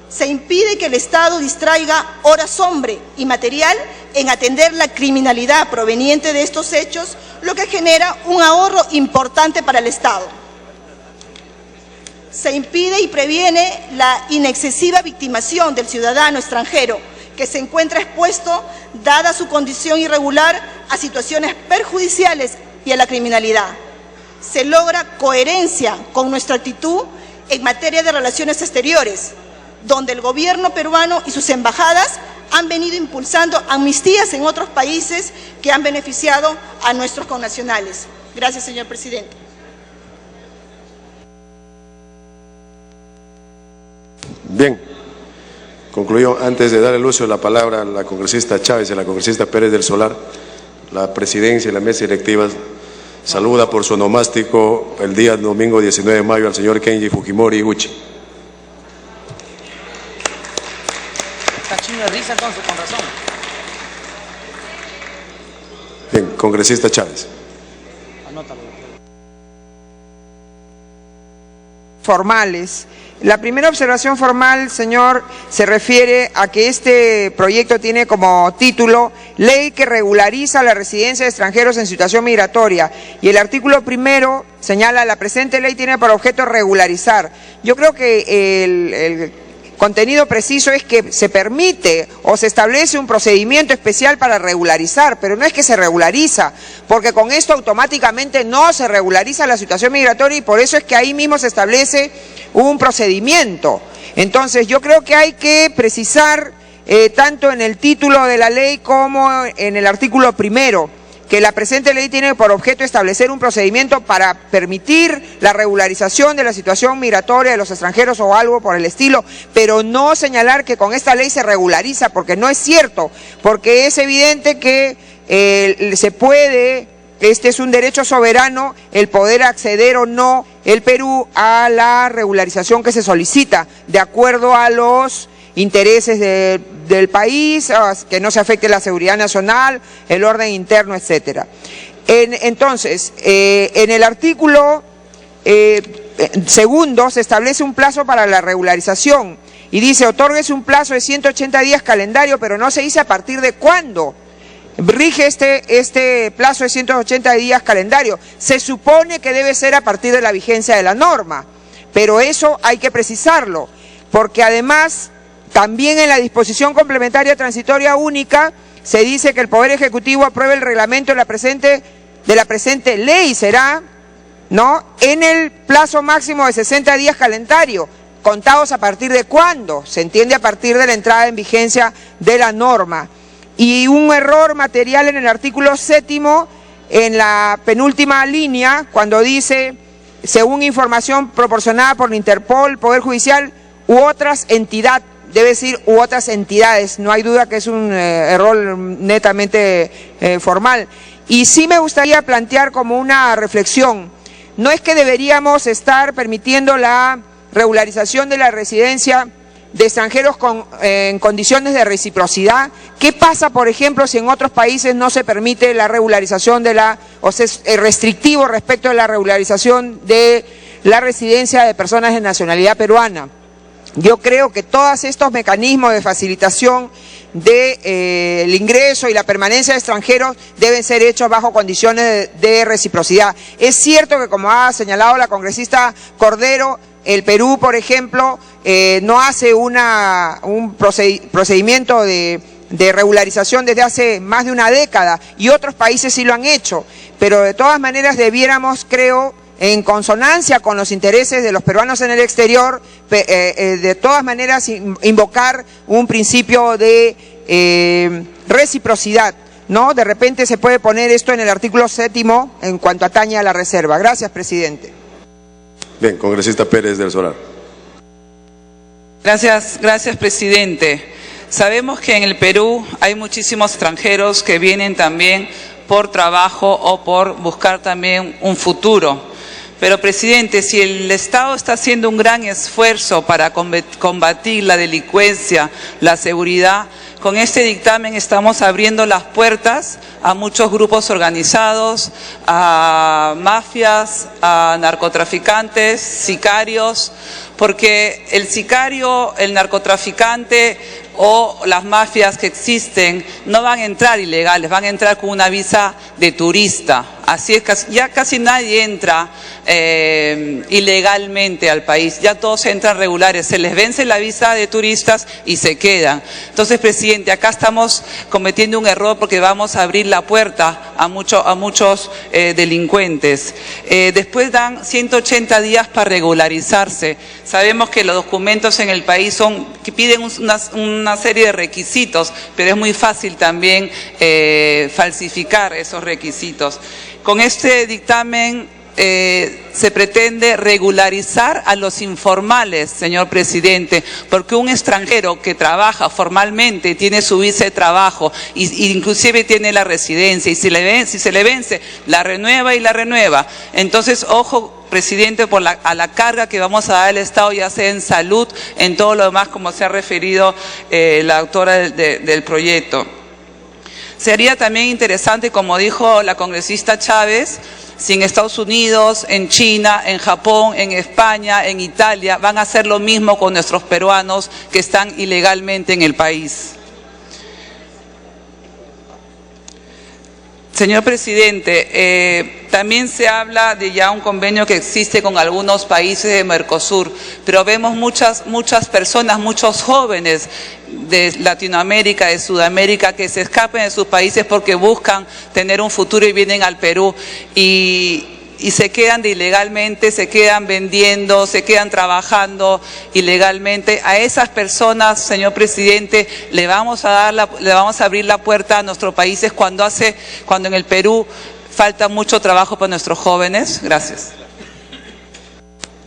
Se impide que el Estado distraiga horas hombre y material en atender la criminalidad proveniente de estos hechos, lo que genera un ahorro importante para el Estado. Se impide y previene la inexcesiva victimación del ciudadano extranjero que se encuentra expuesto, dada su condición irregular, a situaciones perjudiciales y a la criminalidad. Se logra coherencia con nuestra actitud en materia de relaciones exteriores, donde el gobierno peruano y sus embajadas han venido impulsando amnistías en otros países que han beneficiado a nuestros connacionales. Gracias, señor presidente. Bien, concluyó. Antes de dar el uso de la palabra a la congresista Chávez y a la congresista Pérez del Solar, la presidencia y la mesa directiva saluda por su onomástico el día domingo 19 de mayo al señor Kenji Fujimori Iguchi. Está chino de risa entonces, con razón. Bien, congresista Chávez. Anótalo. Formales. La primera observación formal, señor, se refiere a que este proyecto tiene como título Ley que regulariza la residencia de extranjeros en situación migratoria, y el artículo primero señala la presente ley tiene por objeto regularizar. Yo creo que el contenido preciso es que se permite o se establece un procedimiento especial para regularizar, pero no es que se regulariza, porque con esto automáticamente no se regulariza la situación migratoria, y por eso es que ahí mismo se establece un procedimiento. Entonces yo creo que hay que precisar tanto en el título de la ley como en el artículo primero, que la presente ley tiene por objeto establecer un procedimiento para permitir la regularización de la situación migratoria de los extranjeros o algo por el estilo, pero no señalar que con esta ley se regulariza, porque no es cierto, porque es evidente que se puede, este es un derecho soberano, el poder acceder o no el Perú a la regularización que se solicita, de acuerdo a los intereses del país, que no se afecte la seguridad nacional, el orden interno, etcétera. Entonces, en el artículo segundo se establece un plazo para la regularización y dice, otórguese un plazo de 180 días calendario, pero no se dice a partir de cuándo rige este plazo de 180 días calendario. Se supone que debe ser a partir de la vigencia de la norma, pero eso hay que precisarlo, porque además también en la disposición complementaria transitoria única se dice que el Poder Ejecutivo apruebe el reglamento de la presente ley, será, ¿no?, en el plazo máximo de 60 días calendario, contados a partir de cuándo, se entiende a partir de la entrada en vigencia de la norma. Y un error material en el artículo séptimo, en la penúltima línea, cuando dice según información proporcionada por la Interpol, Poder Judicial u otras entidades, debe decir u otras entidades, no hay duda que es un error netamente formal. Y sí me gustaría plantear como una reflexión, no es que deberíamos estar permitiendo la regularización de la residencia de extranjeros en condiciones de reciprocidad. ¿Qué pasa, por ejemplo, si en otros países no se permite la regularización o sea, es restrictivo respecto de la regularización de la residencia de personas de nacionalidad peruana? Yo creo que todos estos mecanismos de facilitación del ingreso y la permanencia de extranjeros deben ser hechos bajo condiciones de reciprocidad. Es cierto que, como ha señalado la congresista Cordero, el Perú, por ejemplo, no hace un procedimiento de regularización desde hace más de una década y otros países sí lo han hecho, pero de todas maneras debiéramos, creo, en consonancia con los intereses de los peruanos en el exterior, de todas maneras invocar un principio de reciprocidad, ¿no? De repente se puede poner esto en el artículo 7º en cuanto atañe a la reserva. Gracias, presidente. Bien, congresista Pérez del Solar. Gracias, presidente. Sabemos que en el Perú hay muchísimos extranjeros que vienen también por trabajo o por buscar también un futuro. Pero, presidente, si el Estado está haciendo un gran esfuerzo para combatir la delincuencia, la seguridad, con este dictamen estamos abriendo las puertas a muchos grupos organizados, a mafias, a narcotraficantes, sicarios, porque el sicario, el narcotraficante o las mafias que existen no van a entrar ilegales, van a entrar con una visa de turista. Así es que ya casi nadie entra ilegalmente al país, ya todos entran regulares, se les vence la visa de turistas y se quedan. Entonces, presidente, acá estamos cometiendo un error porque vamos a abrir la puerta a muchos delincuentes. Después dan 180 días para regularizarse. Sabemos que los documentos en el país que piden una serie de requisitos, pero es muy fácil también falsificar esos requisitos. Con este dictamen se pretende regularizar a los informales, señor presidente, porque un extranjero que trabaja formalmente tiene su visa de trabajo y inclusive tiene la residencia, y si se le vence, la renueva y la renueva. Entonces, ojo, presidente, a la carga que vamos a dar al Estado, ya sea en salud, en todo lo demás, como se ha referido la autora del proyecto. Sería también interesante, como dijo la congresista Chávez, si en Estados Unidos, en China, en Japón, en España, en Italia, van a hacer lo mismo con nuestros peruanos que están ilegalmente en el país. Señor presidente, también se habla de ya un convenio que existe con algunos países de Mercosur, pero vemos muchas personas, muchos jóvenes de Latinoamérica, de Sudamérica, que se escapan de sus países porque buscan tener un futuro y vienen al Perú y se quedan ilegalmente, se quedan vendiendo, se quedan trabajando ilegalmente. A esas personas, señor presidente, le vamos a abrir la puerta a nuestros países cuando en el Perú falta mucho trabajo para nuestros jóvenes. Gracias.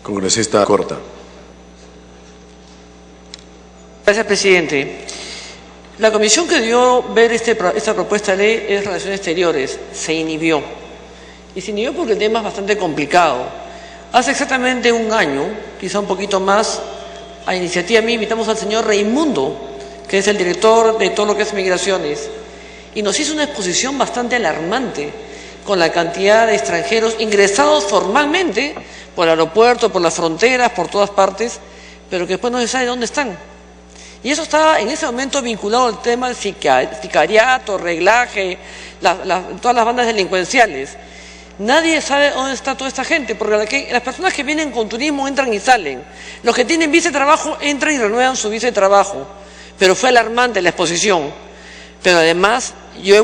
Congresista Corta. Gracias, presidente. La comisión que dio ver esta propuesta de ley es Relaciones Exteriores. Se inhibió. Y se inhibió porque el tema es bastante complicado. Hace exactamente un año, quizá un poquito más, a iniciativa mía invitamos al señor Raimundo, que es el director de todo lo que es migraciones, y nos hizo una exposición bastante alarmante con la cantidad de extranjeros ingresados formalmente por el aeropuerto, por las fronteras, por todas partes, pero que después no se sabe dónde están. Y eso está en ese momento vinculado al tema del sicariato, reglaje, todas las bandas delincuenciales. Nadie sabe dónde está toda esta gente, porque las personas que vienen con turismo entran y salen. Los que tienen visa de trabajo entran y renuevan su visa de trabajo. Pero fue alarmante la exposición. Pero además yo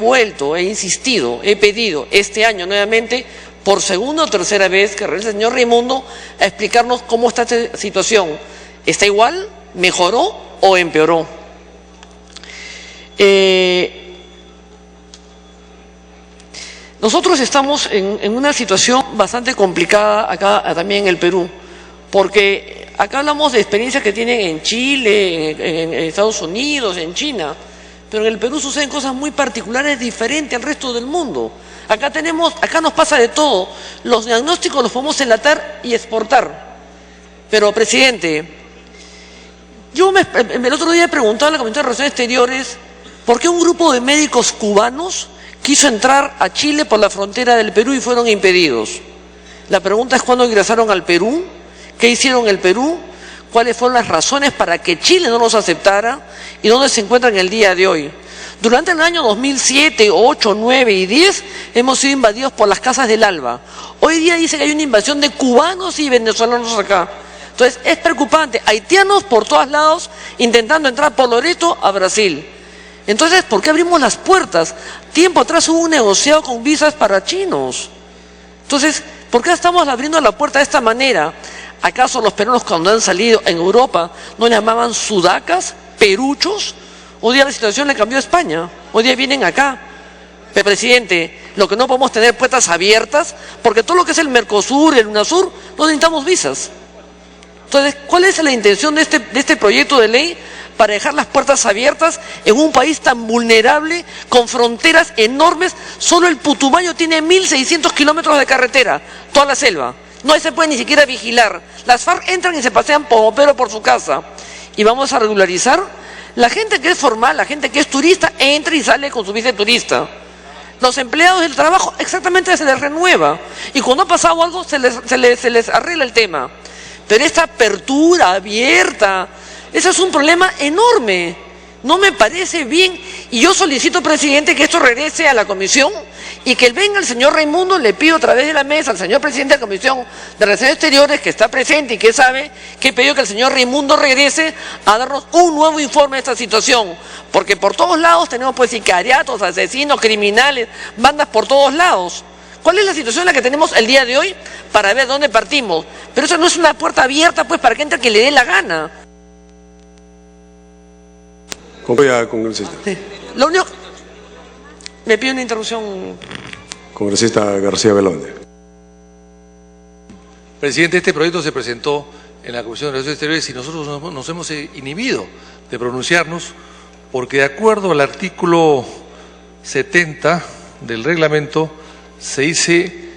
he insistido, he pedido este año nuevamente, por segunda o tercera vez, que regrese el señor Raimundo a explicarnos cómo está esta situación. ¿Está igual? ¿Mejoró o empeoró? Nosotros estamos en una situación bastante complicada acá también en el Perú, porque acá hablamos de experiencias que tienen en Chile, en Estados Unidos, en China, pero en el Perú suceden cosas muy particulares diferentes al resto del mundo. Acá nos pasa de todo. Los diagnósticos los podemos enlatar y exportar. Pero, presidente, yo el otro día preguntaba en la Comisión de Relaciones Exteriores por qué un grupo de médicos cubanos quiso entrar a Chile por la frontera del Perú y fueron impedidos. La pregunta es cuándo ingresaron al Perú, qué hicieron en el Perú, cuáles fueron las razones para que Chile no los aceptara y dónde se encuentran el día de hoy. Durante el año 2007, 8, 9 y 10 hemos sido invadidos por las Casas del Alba. Hoy día dice que hay una invasión de cubanos y venezolanos acá. Entonces es preocupante, haitianos por todos lados intentando entrar por Loreto a Brasil. Entonces, ¿por qué abrimos las puertas? Tiempo atrás hubo un negociado con visas para chinos. Entonces, ¿por qué estamos abriendo la puerta de esta manera? ¿Acaso los peruanos cuando han salido en Europa no le llamaban sudacas, peruchos? Hoy día la situación le cambió a España. Hoy día vienen acá. Pero, presidente, lo que no podemos tener puertas abiertas, porque todo lo que es el Mercosur, el UNASUR, no necesitamos visas. Entonces, ¿cuál es la intención de este proyecto de ley? Para dejar las puertas abiertas en un país tan vulnerable, con fronteras enormes. Solo el Putumayo tiene 1.600 kilómetros de carretera, toda la selva. No se puede ni siquiera vigilar. Las FARC entran y se pasean como Pedro por su casa. Y vamos a regularizar. La gente que es formal, la gente que es turista, entra y sale con su visa de turista. Los empleados del trabajo exactamente se les renueva. Y cuando ha pasado algo, se les arregla el tema. Pero esta apertura abierta, ese es un problema enorme. No me parece bien. Y yo solicito, presidente, que esto regrese a la comisión y que venga el señor Raimundo. Le pido a través de la mesa al señor presidente de la Comisión de Relaciones Exteriores, que está presente y que sabe, que he pedido que el señor Raimundo regrese a darnos un nuevo informe de esta situación. Porque por todos lados tenemos pues sicariatos, asesinos, criminales, bandas por todos lados. ¿Cuál es la situación en la que tenemos el día de hoy? Para ver dónde partimos. Pero eso no es una puerta abierta pues para que entre quien le dé la gana. Concluya, congresista. Sí. Lo único... Me pido una interrupción. Congresista García Belonde. Presidente, este proyecto se presentó en la Comisión de Relaciones Exteriores y nosotros nos hemos inhibido de pronunciarnos porque de acuerdo al artículo 70 del reglamento se dice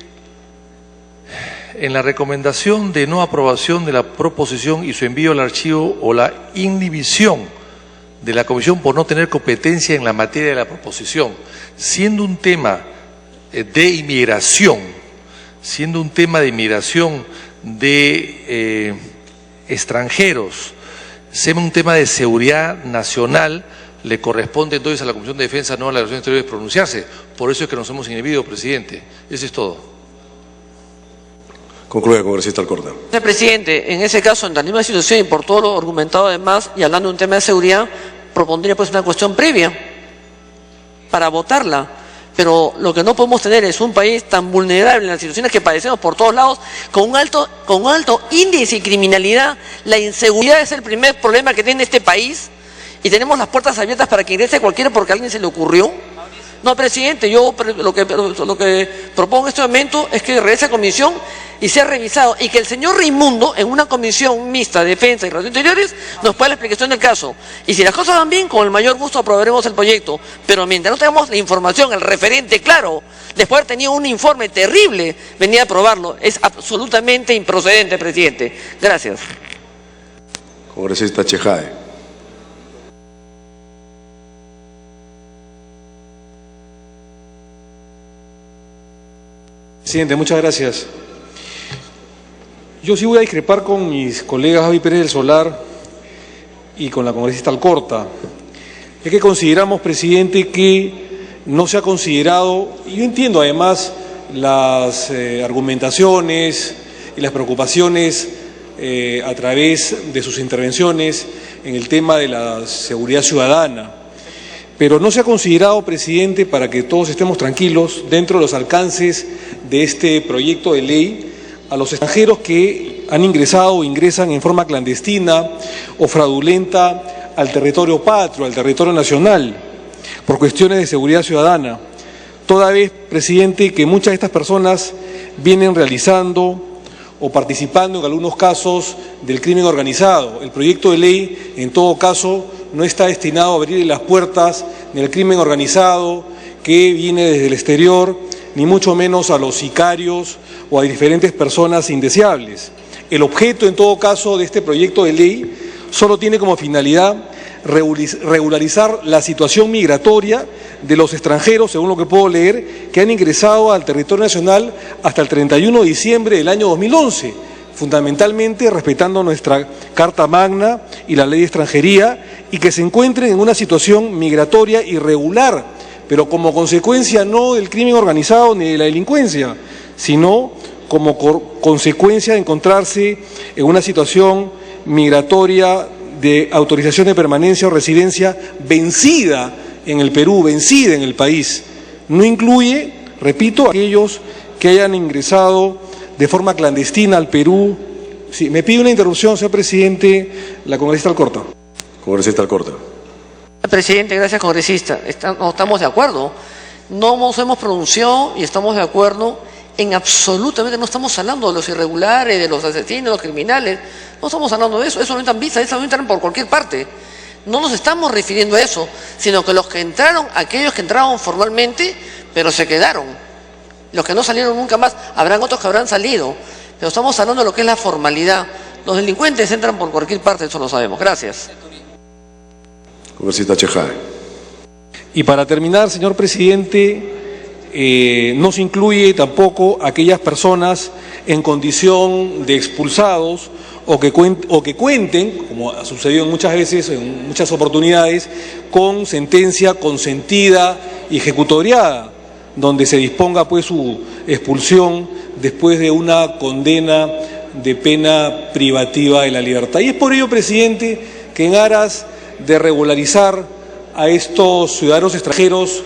en la recomendación de no aprobación de la proposición y su envío al archivo o la inhibición de la Comisión por no tener competencia en la materia de la proposición, siendo un tema de inmigración, de extranjeros, siendo un tema de seguridad nacional, le corresponde entonces a la Comisión de Defensa, no a la Relaciones Exteriores, pronunciarse. Por eso es que nos hemos inhibido, presidente. Eso es todo. Concluye, congresista Alcorta. Señor presidente, en ese caso, en la misma situación y por todo lo argumentado además, y hablando de un tema de seguridad, propondría pues una cuestión previa para votarla. Pero lo que no podemos tener es un país tan vulnerable en las situaciones que padecemos por todos lados, con un alto índice de criminalidad. La inseguridad es el primer problema que tiene este país y tenemos las puertas abiertas para que ingrese cualquiera porque a alguien se le ocurrió. No, presidente, yo lo que propongo en este momento es que regrese a comisión y sea revisado y que el señor Raimundo, en una comisión mixta de Defensa y Relaciones Exteriores, nos pueda la explicación del caso. Y si las cosas van bien, con el mayor gusto aprobaremos el proyecto. Pero mientras no tengamos la información, el referente claro, después de haber tenido un informe terrible, venir a aprobarlo, es absolutamente improcedente, presidente. Gracias. Congresista Chejae. Presidente, muchas gracias. Yo sí voy a discrepar con mis colegas Javi Pérez del Solar y con la congresista Alcorta. Es que consideramos, presidente, que no se ha considerado, y yo entiendo además las argumentaciones y las preocupaciones a través de sus intervenciones en el tema de la seguridad ciudadana. Pero no se ha considerado, presidente, para que todos estemos tranquilos, dentro de los alcances de este proyecto de ley, a los extranjeros que han ingresado o ingresan en forma clandestina o fraudulenta al territorio patrio, al territorio nacional, por cuestiones de seguridad ciudadana. toda vez, presidente, que muchas de estas personas vienen realizando o participando en algunos casos del crimen organizado. El proyecto de ley, en todo caso, no está destinado a abrir las puertas del crimen organizado que viene desde el exterior, ni mucho menos a los sicarios o a diferentes personas indeseables. El objeto, en todo caso, de este proyecto de ley solo tiene como finalidad regularizar la situación migratoria de los extranjeros, según lo que puedo leer, que han ingresado al territorio nacional hasta el 31 de diciembre del año 2011, fundamentalmente respetando nuestra Carta Magna y la Ley de Extranjería, y que se encuentren en una situación migratoria irregular, pero como consecuencia no del crimen organizado ni de la delincuencia, sino como consecuencia de encontrarse en una situación migratoria de autorización de permanencia o residencia vencida en el Perú, vencida en el país. No incluye, repito, aquellos que hayan ingresado de forma clandestina al Perú. Sí, me pide una interrupción, señor presidente, la congresista Alcorta. Congresista Alcorta. Presidente, gracias, congresista. No estamos de acuerdo. No nos hemos pronunciado y estamos de acuerdo en absolutamente, no estamos hablando de los irregulares, de los asesinos, de los criminales, no estamos hablando de eso no entran visa, eso no entran por cualquier parte. No nos estamos refiriendo a eso, sino que los que entraron, aquellos que entraron formalmente, pero se quedaron. Los que no salieron nunca más, habrán otros que habrán salido, pero estamos hablando de lo que es la formalidad. Los delincuentes entran por cualquier parte, eso lo sabemos. Gracias. Congresista Chejade. Y para terminar, señor presidente, no se incluye tampoco aquellas personas en condición de expulsados o que cuenten, como ha sucedido muchas veces, en muchas oportunidades, con sentencia consentida y ejecutoriada, donde se disponga pues su expulsión después de una condena de pena privativa de la libertad. Y es por ello, presidente, que en aras de regularizar a estos ciudadanos extranjeros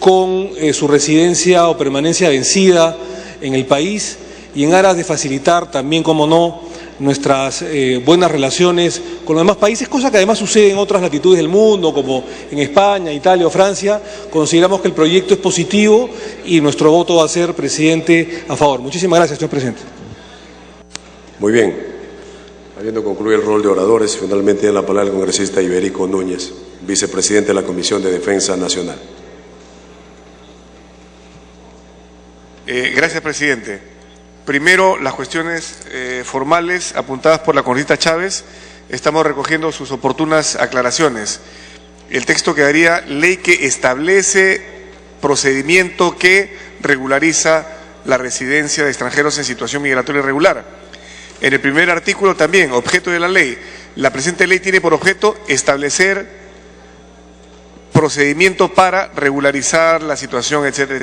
con su residencia o permanencia vencida en el país y en aras de facilitar también, como no, nuestras buenas relaciones con los demás países, cosa que además sucede en otras latitudes del mundo, como en España, Italia o Francia, consideramos que el proyecto es positivo y nuestro voto va a ser, presidente, a favor. Muchísimas gracias, señor presidente. Muy bien. Habiendo concluido el rol de oradores, finalmente tiene la palabra el congresista Iberico Núñez, vicepresidente de la Comisión de Defensa Nacional. Gracias, presidente. Primero, las cuestiones formales apuntadas por la congresista Chávez. Estamos recogiendo sus oportunas aclaraciones. El texto quedaría: ley que establece procedimiento que regulariza la residencia de extranjeros en situación migratoria irregular. En el primer artículo también, objeto de la ley. La presente ley tiene por objeto establecer procedimiento para regularizar la situación, etcétera.